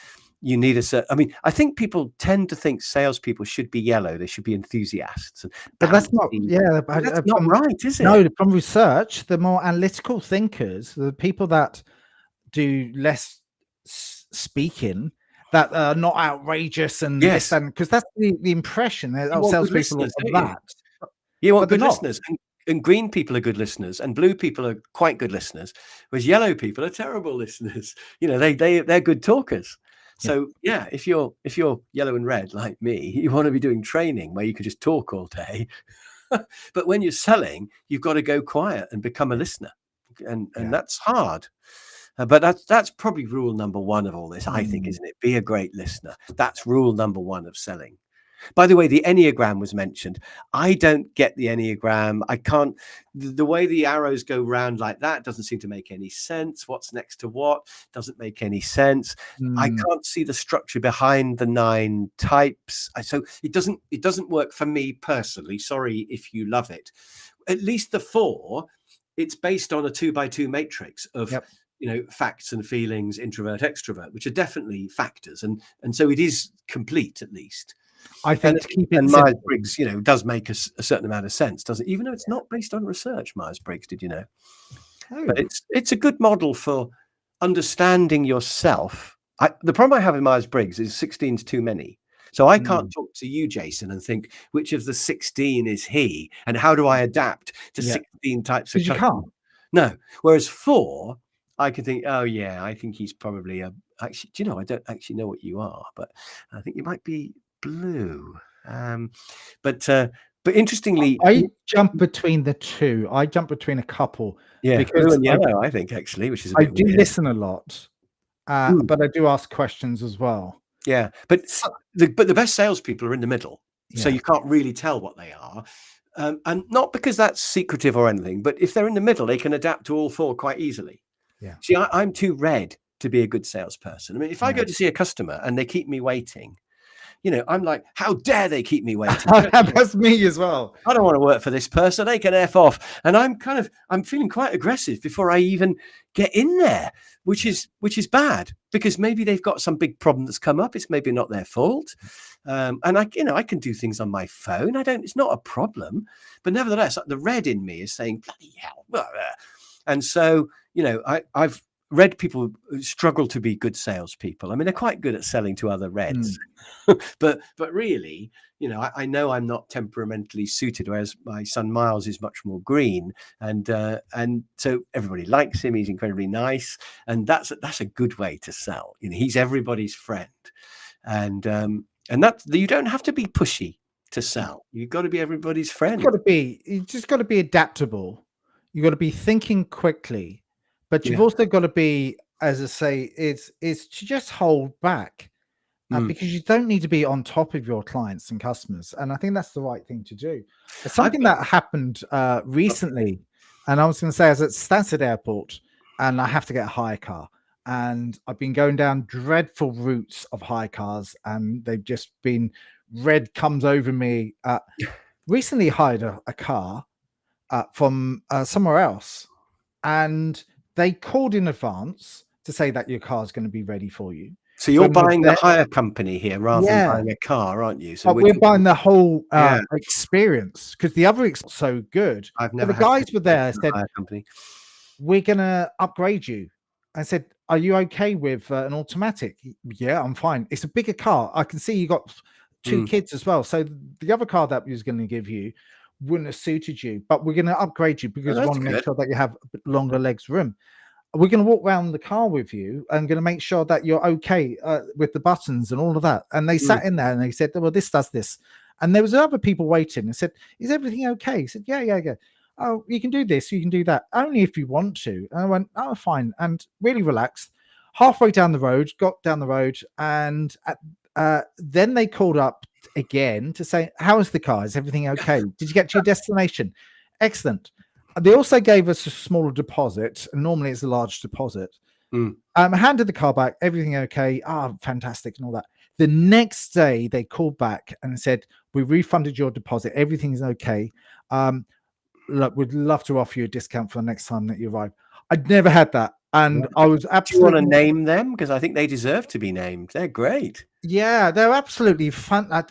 you need a certain. I mean, I think people tend to think salespeople should be yellow. They should be enthusiasts. But that's not. Yeah, that's not right, is it? No, from research, the more analytical thinkers, the people that do less speaking, that are not outrageous and this and because that's the impression that salespeople of that. You want good listeners, and green people are good listeners, and blue people are quite good listeners, whereas yellow people are terrible listeners. You know, they're good talkers. So yeah, if you're yellow and red like me, you want to be doing training where you can just talk all day. But when you're selling, you've got to go quiet and become a listener, and that's hard. But that's probably rule number one of all this, I think, isn't it? Be a great listener. That's rule number one of selling. By the way, the Enneagram was mentioned. I don't get the Enneagram. I can't, the way the arrows go round like that doesn't seem to make any sense. What's next to what doesn't make any sense. I can't see the structure behind the 9 types. So it doesn't work for me personally. Sorry if you love it. At least the 4, it's based on a 2x2 matrix of you know, facts and feelings, introvert, extrovert, which are definitely factors. And so it is complete, at least. I think to keep it and Myers-Briggs, you know, does make a certain amount of sense, doesn't it? Even though it's not based on research, Myers-Briggs, did you know? But it's a good model for understanding yourself. The problem I have in Myers-Briggs is 16's too many. So I can't talk to you, Jason, and think which of the 16 is he, and how do I adapt to 16 types of customers? You can't. No. Whereas 4, I can think, oh yeah, I think he's probably actually, do you know, I don't actually know what you are, but I think you might be blue. But interestingly, I jump between the 2. I jump between a couple. Yeah, because blue and yellow, I think, actually, which is a bit I do weird. listen a lot, but I do ask questions as well. Yeah, but the best salespeople are in the middle, so you can't really tell what they are. And not because that's secretive or anything, but if they're in the middle, they can adapt to all 4 quite easily. Yeah. See, I'm too red to be a good salesperson. I mean, if I go to see a customer and they keep me waiting, you know, I'm like, how dare they keep me waiting? That's me as well. I don't want to work for this person. They can F off. And I'm feeling quite aggressive before I even get in there, which is bad, because maybe they've got some big problem that's come up. It's maybe not their fault. And I can do things on my phone. It's not a problem, but nevertheless, the red in me is saying, bloody hell. And so, you know, I've red people struggle to be good salespeople. I mean, they're quite good at selling to other reds, but really, you know, I know I'm not temperamentally suited, whereas my son Miles is much more green, and so everybody likes him. He's incredibly nice, and that's a good way to sell. You know, he's everybody's friend, and that you don't have to be pushy to sell. You've got to be everybody's friend. You just got to be adaptable. You got to be thinking quickly. But you've also got to be, as I say, is to just hold back, because you don't need to be on top of your clients and customers. And I think that's the right thing to do. It's something that happened recently, and I was going to say, I was at Stansted Airport, and I have to get a hire car. And I've been going down dreadful routes of hire cars, and they've just been red comes over me. Recently hired a car from somewhere else, and they called in advance to say that your car is going to be ready for you. So you're buying the hire company here rather than buying a car, aren't you? So we're buying the whole experience, because the other is so good. I've never. The guys were there. Said, hire company. "We're going to upgrade you." I said, are you okay with an automatic? Yeah, I'm fine. It's a bigger car. I can see you got two Mm. kids as well. So the other car that we was going to give you wouldn't have suited you, but we're going to upgrade you Oh, because we that's want to make good. sure that you have a bit longer legs room. We're going to walk around the car with you and going to make sure that you're okay with the buttons and all of that. And they Mm. sat in there and they said, well, this does this. And there was other people waiting and said, is everything okay? He said, yeah, yeah, yeah. Oh, you can do this, you can do that, only if you want to. And I went, oh, fine. And really relaxed. Halfway down the road, got down the road, and then they called up again to say, how is the car? Is everything okay? Did you get to your destination? Excellent. They also gave us a smaller deposit, and normally it's a large deposit. Mm. Handed the car back, everything okay. Fantastic, and all that. The next day, they called back and said, we refunded your deposit. Everything is okay. Look, we'd love to offer you a discount for the next time that you arrive. I'd never had that. And I was Do you want to absolutely, name them? Because I think they deserve to be named. They're great. yeah, they're absolutely fun. I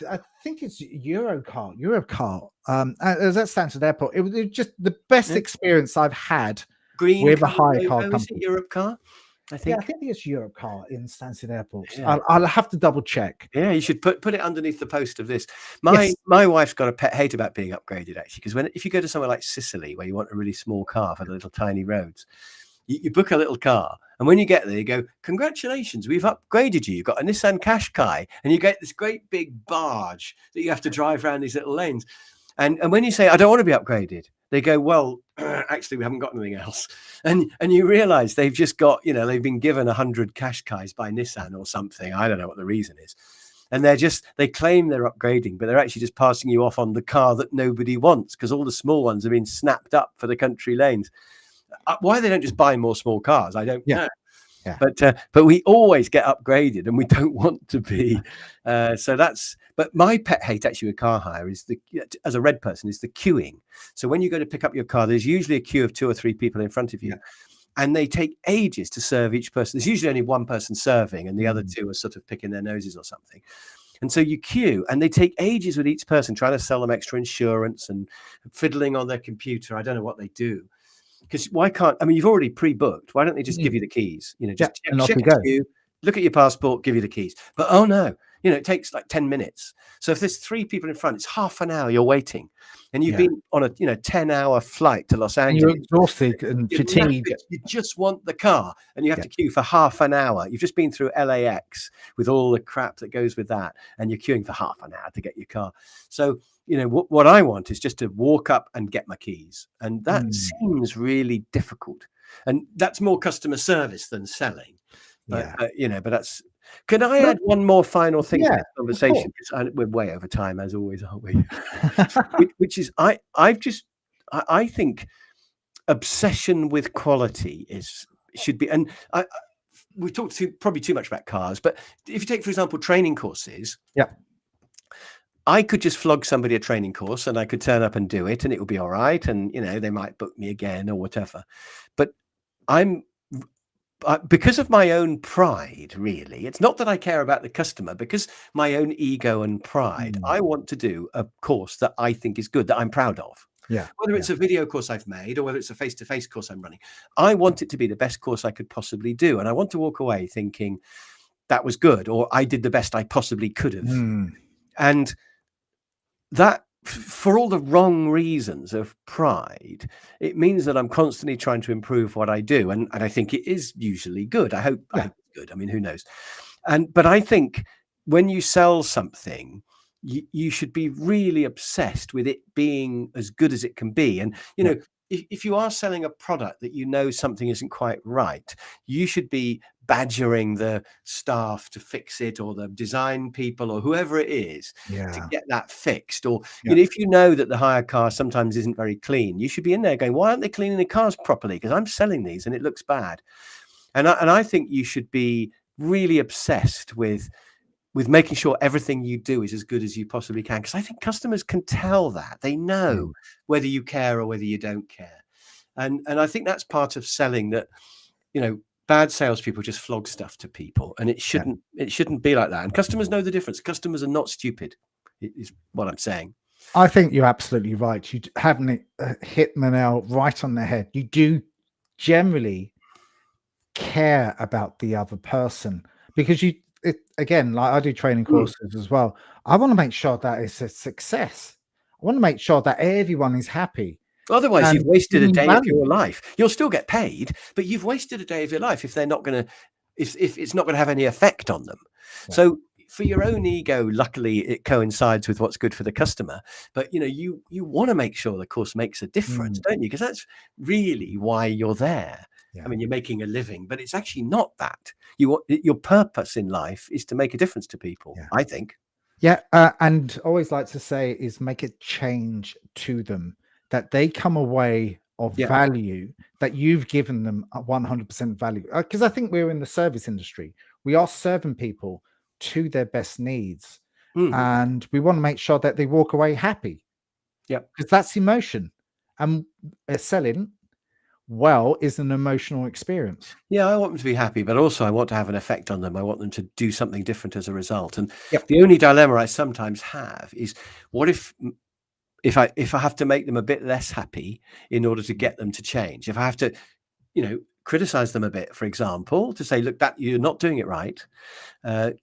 think it's Europcar. As that Stansted Airport, it was just the best Yeah. experience I've had Green with a colour hire car logo, is it company. Europe car? I Yeah, I think. think it's Europcar in Stansted Airport. Yeah. I'll have to double check. Yeah, you should put it underneath the post of this. Yes. My wife's got a pet hate about being upgraded, actually, because if you go to somewhere like Sicily where you want a really small car for the little tiny roads, you book a little car, and when you get there, you go, congratulations, we've upgraded you. You've got a Nissan Qashqai, and you get this great big barge that you have to drive around these little lanes. And when you say, I don't want to be upgraded, they go, well, actually, we haven't got anything else. And you realize they've just got, they've been given 100 Qashqais by Nissan or something. I don't know what the reason is. And they claim they're upgrading, but they're actually just passing you off on the car that nobody wants, because all the small ones have been snapped up for the country lanes. Why they don't just buy more small cars, I don't know. Yeah. But we always get upgraded, and we don't want to be. But my pet hate actually with car hire is as a red person, is the queuing. So when you go to pick up your car, there's usually a queue of 2 or 3 people in front of you. Yeah. And they take ages to serve each person. There's usually only one person serving, and the other 2 are sort of picking their noses or something. And so you queue, and they take ages with each person, trying to sell them extra insurance and fiddling on their computer. I don't know what they do. Because why can't, you've already pre-booked. Why don't they just give you the keys? Just check you, look at your passport, give you the keys. But oh no, it takes like 10 minutes. So if there's 3 people in front, it's half an hour you're waiting. And you've been on a 10-hour flight to Los Angeles. And you're exhausted and fatigued. You just want the car, and you have to queue for half an hour. You've just been through LAX with all the crap that goes with that, and you're queuing for half an hour to get your car. So what I want is just to walk up and get my keys. And that seems really difficult. And that's more customer service than selling. But that's, can I add one more final thing to this conversation? Because we're way over time, as always, aren't we? Which is, I think obsession with quality should be, and we've talked probably too much about cars, but if you take, for example, training courses, I could just flog somebody a training course, and I could turn up and do it, and it would be all right. And, they might book me again or whatever. But because of my own pride, really, it's not that I care about the customer, because my own ego and pride, I want to do a course that I think is good, that I'm proud of. Yeah. Whether it's a video course I've made, or whether it's a face-to-face course I'm running, I want it to be the best course I could possibly do. And I want to walk away thinking that was good, or I did the best I possibly could have. And that, for all the wrong reasons of pride, it means that I'm constantly trying to improve what I do. And I think it is usually good. I hope it's good. Who knows? But I think when you sell something, you should be really obsessed with it being as good as it can be. And, if you are selling a product that something isn't quite right, you should be badgering the staff to fix it, or the design people, or whoever it is, to get that fixed. Or if you know that the hire car sometimes isn't very clean, you should be in there going, why aren't they cleaning the cars properly? Because I'm selling these and it looks bad. And I think you should be really obsessed with making sure everything you do is as good as you possibly can. Because I think customers can tell that. They know whether you care or whether you don't care. And I think that's part of selling, that, bad salespeople just flog stuff to people, and it shouldn't be like that. And customers know the difference. Customers are not stupid, is what I'm saying. I think you're absolutely right. You haven't hit the nail right on the head. You do generally care about the other person, because again, like I do training Mm. courses as well. I want to make sure that it's a success. I want to make sure that everyone is happy Otherwise, you've and wasted a giving day of value. your life. You'll still get paid, but you've wasted a day of your life if they're not going to, if it's not going to have any effect on them. Yeah. So for your own ego, luckily it coincides with what's good for the customer. But you want to make sure the course makes a difference, don't you? Because that's really why you're there. Yeah. I mean, you're making a living, but it's actually not that. Your purpose in life is to make a difference to people, Yeah. I think. Yeah, and always like to say is make a change to them, that they come away of Yeah. value, that you've given them a 100% value. Because I think we're in the service industry. We are serving people to their best needs, Mm. and we want to make sure that they walk away happy. Yeah. Because that's emotion, and selling well is an emotional experience. Yeah, I want them to be happy, but also I want to have an effect on them. I want them to do something different as a result. And Yep. the only dilemma I sometimes have is, what if I have to make them a bit less happy in order to get them to change? If I have to, criticize them a bit, for example, to say, look, that you're not doing it right, they're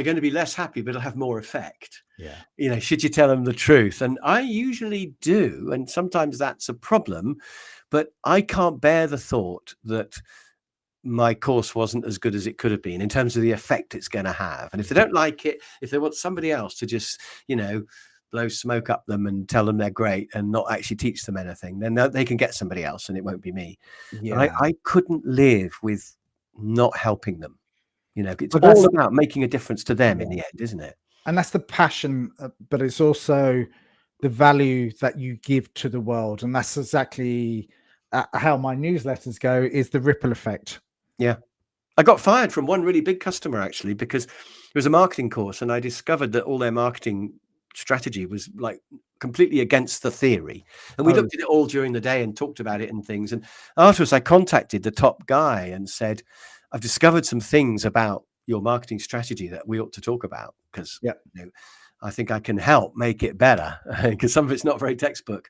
going to be less happy, but it'll have more effect. Yeah. Should you tell them the truth? And I usually do, and sometimes that's a problem, but I can't bear the thought that my course wasn't as good as it could have been in terms of the effect it's going to have. And if they don't like it, if they want somebody else to just, blow smoke up them and tell them they're great and not actually teach them anything, then they can get somebody else and it won't be me. Yeah. I couldn't live with not helping them. It's But all about making a difference to them in the end, isn't it? and that's the passion, but it's also the value that you give to the world, and that's exactly how my newsletters go, is the ripple effect. Yeah. I got fired from one really big customer, actually, because it was a marketing course and I discovered that all their marketing strategy was like completely against the theory. And we Oh, looked at it all during the day and talked about it and things. And afterwards, I contacted the top guy and said, I've discovered some things about your marketing strategy that we ought to talk about, because yeah. I think I can help make it better, because some of it's not very textbook.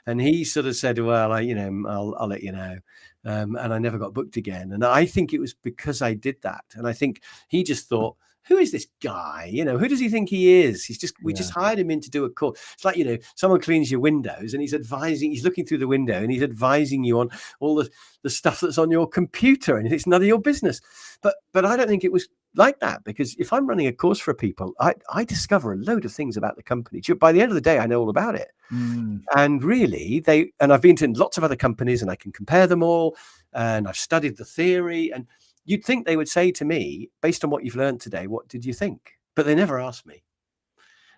And he sort of said, well, I'll let you know. And I never got booked again. And I think it was because I did that. And I think he just thought, who is this guy? Who does he think he is? We just hired him in to do a course. It's like, someone cleans your windows and he's looking through the window and he's advising you on all the stuff that's on your computer, and it's none of your business. But I don't think it was like that, because if I'm running a course for people, I discover a load of things about the company. By the end of the day, I know all about it. And really, I've been to lots of other companies and I can compare them all, and I've studied the theory, and you'd think they would say to me, based on what you've learned today, what did you think? But they never ask me.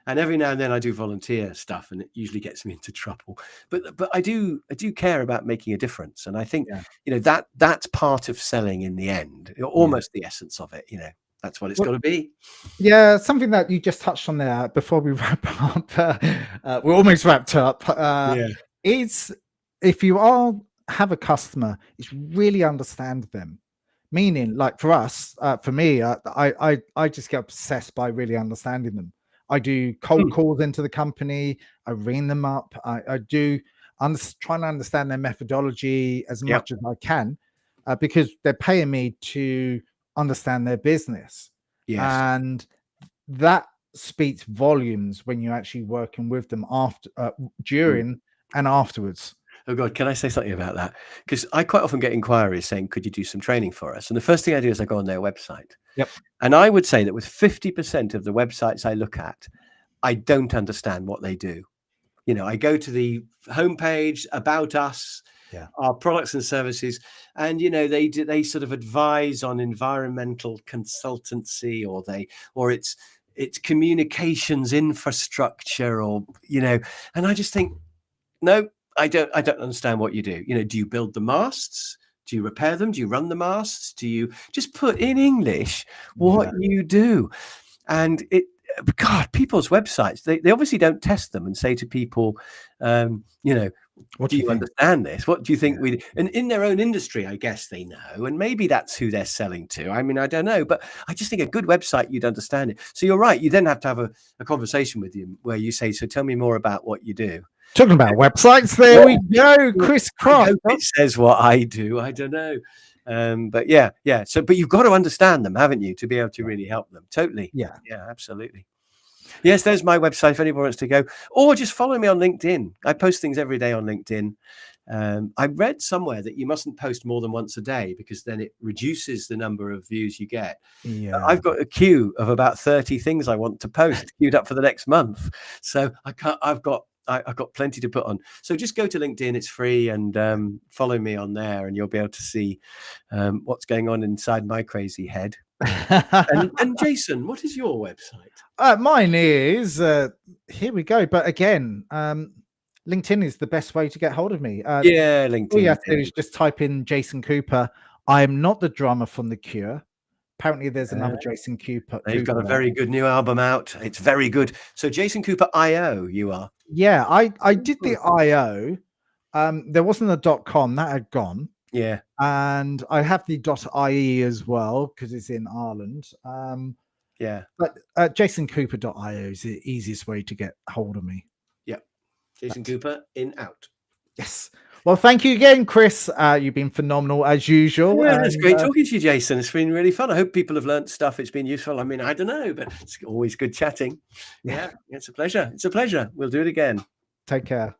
And every now and then I do volunteer stuff, and it usually gets me into trouble. But I do care about making a difference. And I think, that's part of selling in the end, almost the essence of it. That's what it's got to be. Yeah, something that you just touched on there before we wrap up, we're almost wrapped up, is if you have a customer, it's really understand them. Meaning, like for us, for me, I just get obsessed by really understanding them. I do cold calls into the company. I ring them up. I do trying to understand their methodology as much as I can, because they're paying me to understand their business. Yes. And that speaks volumes when you're actually working with them after, during, and afterwards. Oh God, can I say something about that? Because I quite often get inquiries saying, could you do some training for us? And the first thing I do is I go on their website. Yep. And I would say that with 50% of the websites I look at, I don't understand what they do. I go to the homepage, about us, our products and services, and they sort of advise on environmental consultancy, or it's communications infrastructure, or and I just think, no, I don't understand what you do. Do you build the masts? Do you repair them? Do you run the masts? Do you just put in English what you do? And God, people's websites, they obviously don't test them and say to people, what do you understand this? What do you think we do? And in their own industry, I guess they know, and maybe that's who they're selling to. I mean, I don't know, but I just think a good website, you'd understand it. So you're right. You then have to have a conversation with them where you say, so tell me more about what you do. Talking about websites, there we go. Chris Croft. It says what I do. I don't know. But yeah. So, but you've got to understand them, haven't you, to be able to really help them. Totally. Yeah. Yeah, absolutely. Yes, there's my website if anyone wants to go, or just follow me on LinkedIn. I post things every day on LinkedIn. I read somewhere that you mustn't post more than once a day because then it reduces the number of views you get. Yeah. I've got a queue of about 30 things I want to post queued up for the next month. So I've got plenty to put on. So just go to LinkedIn, it's free, and follow me on there, and you'll be able to see what's going on inside my crazy head. And Jason, what is your website? Mine is here we go. But again, LinkedIn is the best way to get hold of me. Yeah, LinkedIn. All you have to do is just type in Jason Cooper. I am not the drummer from The Cure. Apparently, there's another Jason Cooper. They've got a very good new album out. It's very good. So Jason Cooper IO, you are. Yeah, I did the IO. There wasn't a .com, that had gone. Yeah. And I have the .ie as well because it's in Ireland. Yeah. But jasoncooper.io is the easiest way to get hold of me. Yeah. Jason Cooper in out. Yes. Well, thank you again, Chris. You've been phenomenal as usual. Yeah, it's great talking to you, Jason. It's been really fun. I hope people have learned stuff. It's been useful. I mean, I don't know, but it's always good chatting. Yeah, it's a pleasure. It's a pleasure. We'll do it again. Take care.